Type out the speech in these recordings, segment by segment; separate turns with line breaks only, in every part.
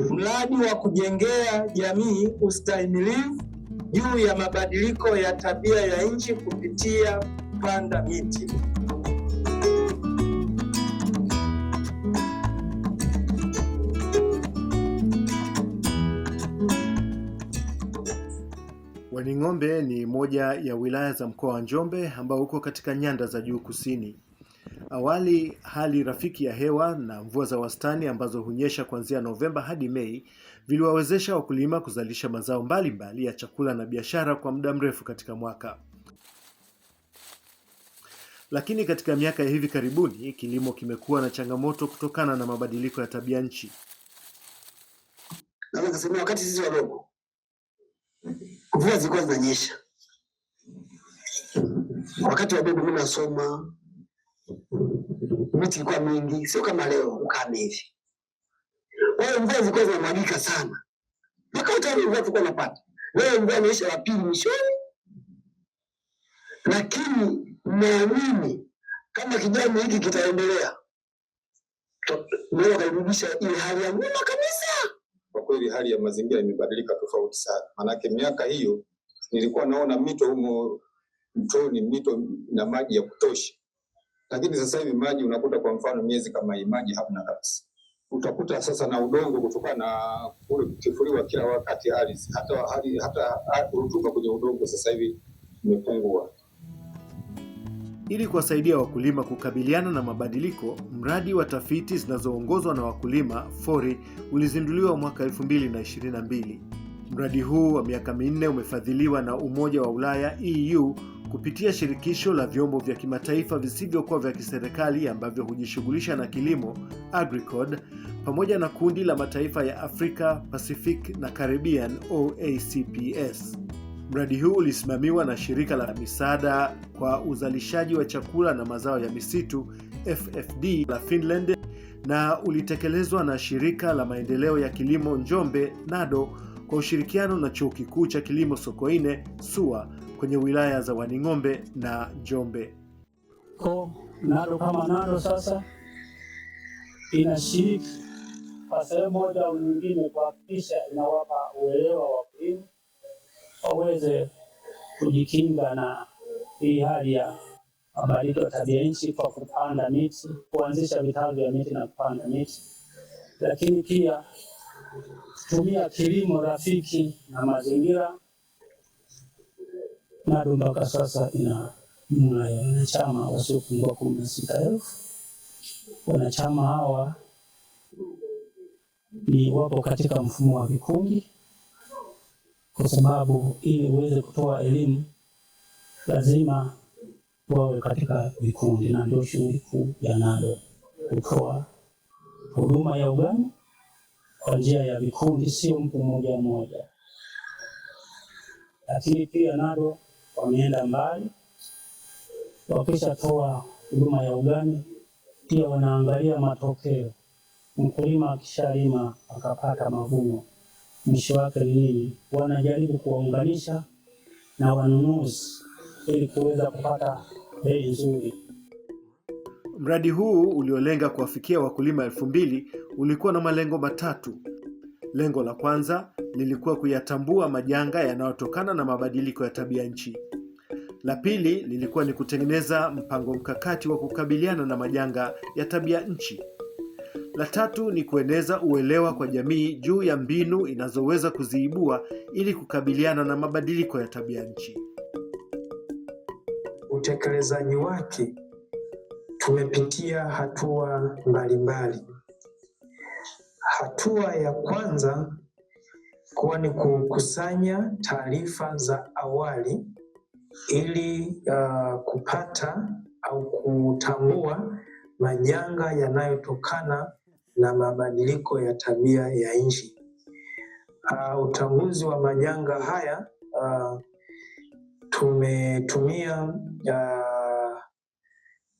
mradi wa kujengea jamii ustahimilivu juu ya mabadiliko ya tabia ya nchi kupitia kupanda miti.
Waning'ombe ni moja ya wilaya za mkoa wa Njombe ambao uko katika nyanda za juu kusini. Awali hali rafiki ya hewa na mvua za wastani ambazo hunyesha kuanzia Novemba hadi Mei viliwawezesha wakulima kuzalisha mazao mbalimbali ya chakula na biashara kwa muda mrefu katika mwaka. Lakini katika miaka ya hivi karibuni kilimo kimekuwa na changamoto kutokana na mabadiliko ya tabia nchi.
Naweza kusema wakati sisi wadogo mvua zilikuwa zinanyesha. Wakati wadogo mimi nasoma, miti ilikuwa mingi, sio kama leo ukame hivi. Wao mvua zilikuwa zinamwagika sana. Mpaka utani mvua tulikuwa tunapata. Leo mvua inaisha la pili mwishoni. Lakini naamini kama kijana hiki kitaendelea, leo kairudisha ile hali ya nyuma kabisa.
Kwa kweli hali ya mazingira imebadilika tofauti sana. Manake miaka hiyo nilikuwa naona mito humo mtoni, mito na maji ya kutosha. Lakini sasa hivi maji unakuta kwa mfano miezi kama hii maji hamna kabisa. Utakuta sasa na udongo kutokana na kule kutifuriwa kila wakati hata rutuba kwenye udongo sasa hivi imepungua.
Ili kuwasaidia wakulima kukabiliana na mabadiliko, mradi wa tafiti zinazoongozwa na wakulima FORI ulizinduliwa mwaka 2022. Mradi huu wa miaka minne umefadhiliwa na Umoja wa Ulaya EU kupitia shirikisho la vyombo vya kimataifa visivyokuwa vya kiserikali ambavyo hujishughulisha na kilimo AgriCode, pamoja na kundi la mataifa ya Afrika, Pacific na Caribbean OACPS. Mradi huu ulisimamiwa na shirika la misaada kwa uzalishaji wa chakula na mazao ya misitu FFD la Finland na ulitekelezwa na shirika la maendeleo ya kilimo Njombe NADO kwa ushirikiano na chuo kikuu cha kilimo Sokoine SUA kwenye wilaya za Waning'ombe na Njombe.
Kwa NADO kama NADO sasa inashiriki kwa sehemu moja au nyingine kuhakikisha inawapa uelewa wa wakulima waweze kujikinga na hii hali ya mabadiliko ya tabia nchi kwa kupanda miti, kuanzisha vitalu vya miti na kupanda miti, lakini pia kutumia kilimo rafiki na mazingira. NADO mpaka sasa ina wanachama wasiopungua 16,000. Wanachama hawa ni wapo katika mfumo wa vikundi, kwa sababu ili uweze kutoa elimu lazima wawe katika vikundi, na ndio shughuli kuu ya NADO kutoa huduma ya ugani kwa njia ya vikundi, sio mtu mmoja mmoja. Lakini pia NADO wameenda mbali, wakishatoa huduma ya ugani pia wanaangalia matokeo. Mkulima akishalima akapata mavuno, mwisho wake ni nini? Wanajaribu kuwaunganisha na wanunuzi ili kuweza kupata bei nzuri.
Mradi huu uliolenga kuwafikia wakulima 2,000 ulikuwa na malengo matatu. Lengo la kwanza lilikuwa kuyatambua majanga yanayotokana na mabadiliko ya tabia nchi. La pili lilikuwa ni kutengeneza mpango mkakati wa kukabiliana na majanga ya tabia nchi. La tatu ni kueneza uelewa kwa jamii juu ya mbinu inazoweza kuziibua ili kukabiliana na mabadiliko ya tabia nchi.
Utekelezaji wake tumepitia hatua mbalimbali. Hatua ya kwanza kuwa ni kukusanya taarifa za awali ili kupata au kutambua majanga yanayotokana na mabadiliko ya tabia ya nchi. Utambuzi wa majanga haya tumetumia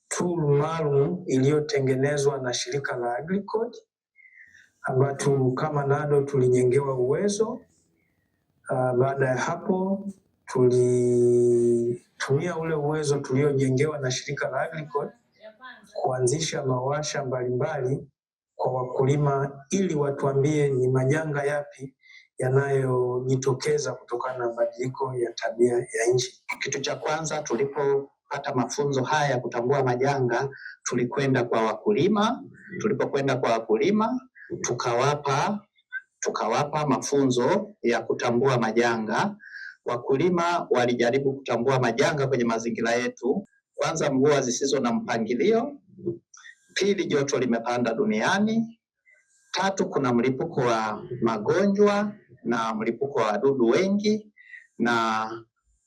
tool maalum iliyotengenezwa na shirika la AgriCode, ambapo kama NADO tulijengewa uwezo. Baada ya hapo tulitumia ule uwezo tuliojengewa na shirika la AgriCode kuanzisha mawasha mbalimbali
kwa wakulima ili watuambie ni majanga yapi yanayojitokeza kutokana na mabadiliko ya tabia ya nchi.
Kitu cha kwanza, tulipopata mafunzo haya ya kutambua majanga, tulikwenda kwa wakulima. Tulipokwenda kwa wakulima, tukawapa mafunzo ya kutambua majanga. Wakulima walijaribu kutambua majanga kwenye mazingira yetu. Kwanza, mvua zisizo na mpangilio. Pili, joto limepanda duniani. Tatu, kuna mlipuko wa magonjwa na mlipuko wa wadudu wengi. Na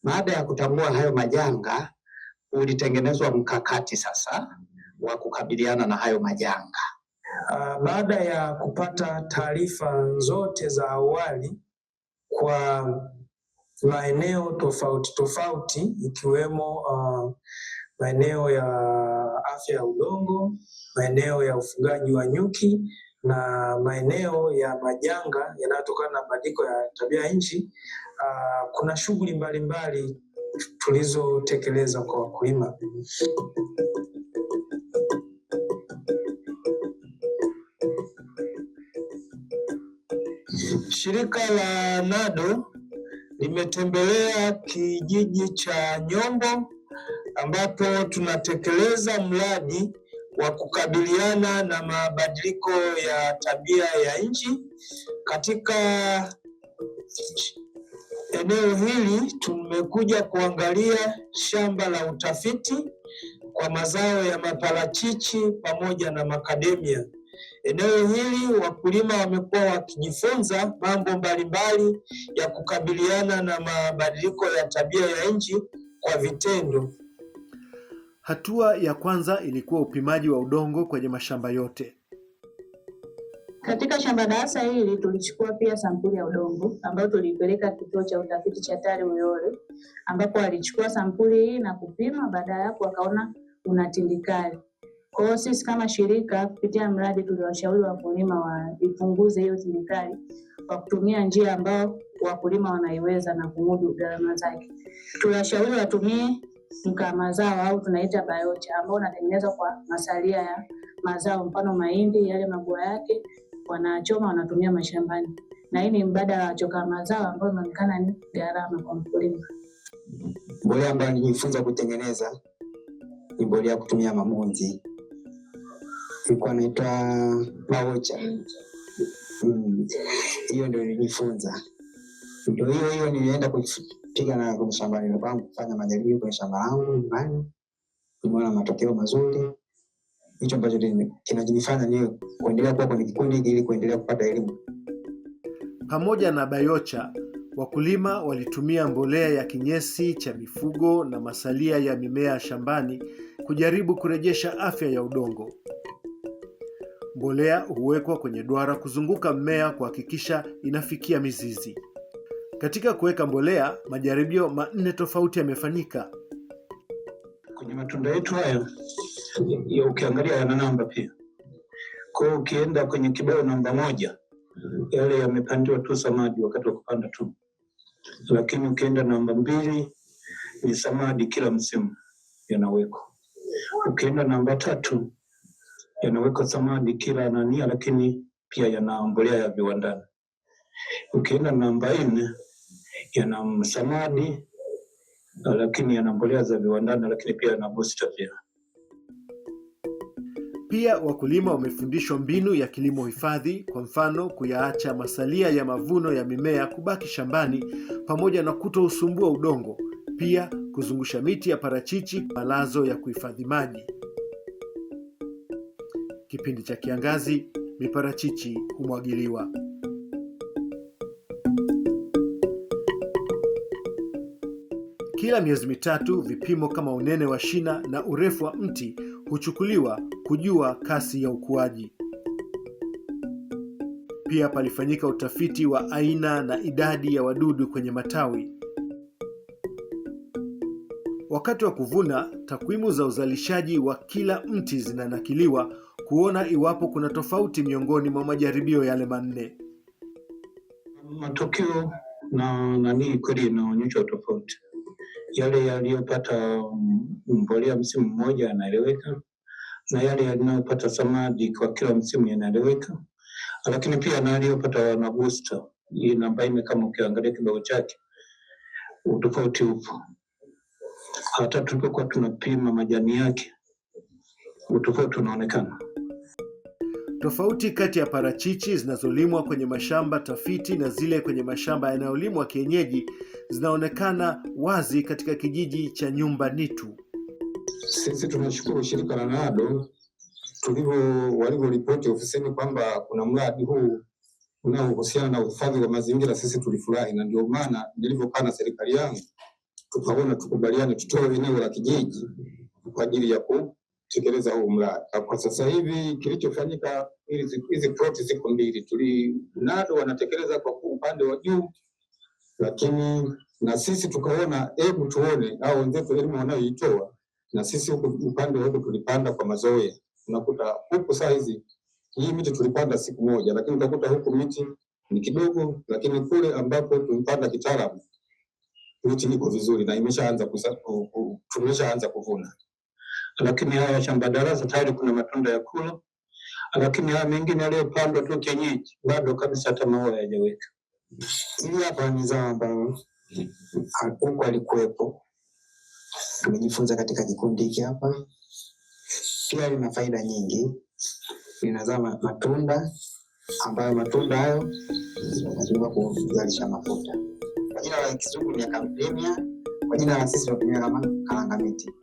baada ya kutambua hayo majanga, ulitengenezwa mkakati sasa wa kukabiliana na hayo majanga.
Baada ya kupata taarifa zote za awali kwa maeneo tofauti tofauti ikiwemo maeneo ya afya ya udongo, maeneo ya ufugaji wa nyuki na maeneo ya majanga yanayotokana na mabadiliko ya tabia ya nchi, kuna shughuli mbalimbali tulizotekeleza kwa wakulima. Shirika la NADO limetembelea kijiji cha Nyombo ambapo tunatekeleza mradi wa kukabiliana na mabadiliko ya tabia ya nchi. Katika eneo hili tumekuja kuangalia shamba la utafiti kwa mazao ya maparachichi pamoja na makademia. Eneo hili wakulima wamekuwa wakijifunza mambo mbalimbali ya kukabiliana na mabadiliko ya tabia ya nchi kwa vitendo.
Hatua ya kwanza ilikuwa upimaji wa udongo kwenye mashamba yote.
Katika shamba darasa hili tulichukua pia sampuli ya udongo ambayo tulipeleka kituo cha utafiti cha TARI Uyole, ambapo walichukua sampuli hii na kupima, baada ya hapo wakaona una tindikali. Kwa hiyo sisi kama shirika kupitia mradi tuliwashauri wakulima waipunguze hiyo tindikali kwa kutumia njia ambayo wakulima wanaiweza na kumudu gharama zake. Tuliwashauri watumie mkaa mazao au tunaita biocha, ambao unatengenezwa kwa masalia ya mazao, mfano mahindi, yale mabua yake wanachoma wanatumia mashambani, na hii ni mbadala wa chokaa mazao ambao unaonekana ni gharama kwa mkulima.
Mbolea ambayo nilijifunza kutengeneza ni mbolea kutumia magunzi, ilikuwa inaitwa biocha. Hiyo ndio nilijifunza. Ndio hiyo nilienda kupiga na kwenye shambani kwangu, kufanya majaribio kwenye shamba langu nyumbani. Nimeona matokeo mazuri. Hicho ambacho kinajifanya ni kuendelea kuwa kwenye kikundi ili kuendelea kupata elimu.
Pamoja na biocha, wakulima walitumia mbolea ya kinyesi cha mifugo na masalia ya mimea shambani kujaribu kurejesha afya ya udongo. Mbolea huwekwa kwenye duara kuzunguka mmea kuhakikisha inafikia mizizi. Katika kuweka mbolea, majaribio 4 tofauti yamefanyika.
Kwenye matunda yetu haya ya ukiangalia yana namba pia. Kwa hiyo ukienda kwenye kibao namba 1, yale yamepandiwa tu samadi wakati wa kupanda tu. Lakini ukienda namba 2 ni samadi kila msimu yanawekwa. Ukienda namba 3 yanawekwa samadi kila nania, lakini pia yana mbolea ya viwandani. Ukienda namba 4 yana samadi lakini yana mbolea za viwandani, lakini pia yana booster pia.
Pia wakulima wamefundishwa mbinu ya kilimo hifadhi, kwa mfano kuyaacha masalia ya mavuno ya mimea kubaki shambani pamoja na kutousumbua udongo. Pia kuzungusha miti ya parachichi malazo ya kuhifadhi maji. Kipindi cha kiangazi, miparachichi humwagiliwa. Kila miezi mitatu, vipimo kama unene wa shina na urefu wa mti huchukuliwa kujua kasi ya ukuaji. Pia palifanyika utafiti wa aina na idadi ya wadudu kwenye matawi. Wakati wa kuvuna, takwimu za uzalishaji wa kila mti zinanakiliwa kuona iwapo kuna tofauti miongoni mwa majaribio yale 4.
Matokeo na kweli inaonyesha tofauti. Yale yaliyopata mbolea msimu mmoja yanaeleweka, na yale yanayopata samadi kwa kila msimu yanaeleweka, lakini pia na aliyopata wana booster hii namba 4 kama ukiangalia kibao chake utofauti upo. Hata tulipokuwa tunapima majani yake utofauti unaonekana.
Tofauti kati ya parachichi zinazolimwa kwenye mashamba tafiti na zile kwenye mashamba yanayolimwa kienyeji zinaonekana wazi katika kijiji cha Nyumba Nitu.
Sisi tunashukuru shirika la NADO walivyoripoti ofisini kwamba kuna mradi huu unaohusiana na uhifadhi wa mazingira. Sisi tulifurahi, na ndio maana nilivyokaa na serikali yangu tukaona tukubaliane tutoe eneo la kijiji kwa ajili ya kutekeleza huu mradi. Kwa sasa hivi kilichofanyika, hizi ploti ziko 2, NADO wanatekeleza kwa upande wa juu, lakini na sisi tukaona hebu tuone au wenzetu elimu wanayoitoa, na sisi huku upande huku tulipanda kwa mazoea. Unakuta huku saa hizi hii miti tulipanda siku moja, lakini utakuta huku miti ni kidogo, lakini kule ambapo tulipanda kitaalamu miti iko vizuri na tumeshaanza kuvuna.
Lakini haya shamba darasa tayari kuna matunda ya kula, lakini haya mengine yaliyopandwa tu kienyeji bado kabisa hata maua hayajaweka.
Hili hapa ni zao ambalo huko alikuwepo, tumejifunza katika kikundi hiki hapa. Pia lina faida nyingi, linazaa matunda ambayo matunda hayo yanatumiwa kuzalisha mafuta. Kwa jina la kizungu ni Acampemia, kwa jina la sisi tunatumia kama kalanga miti.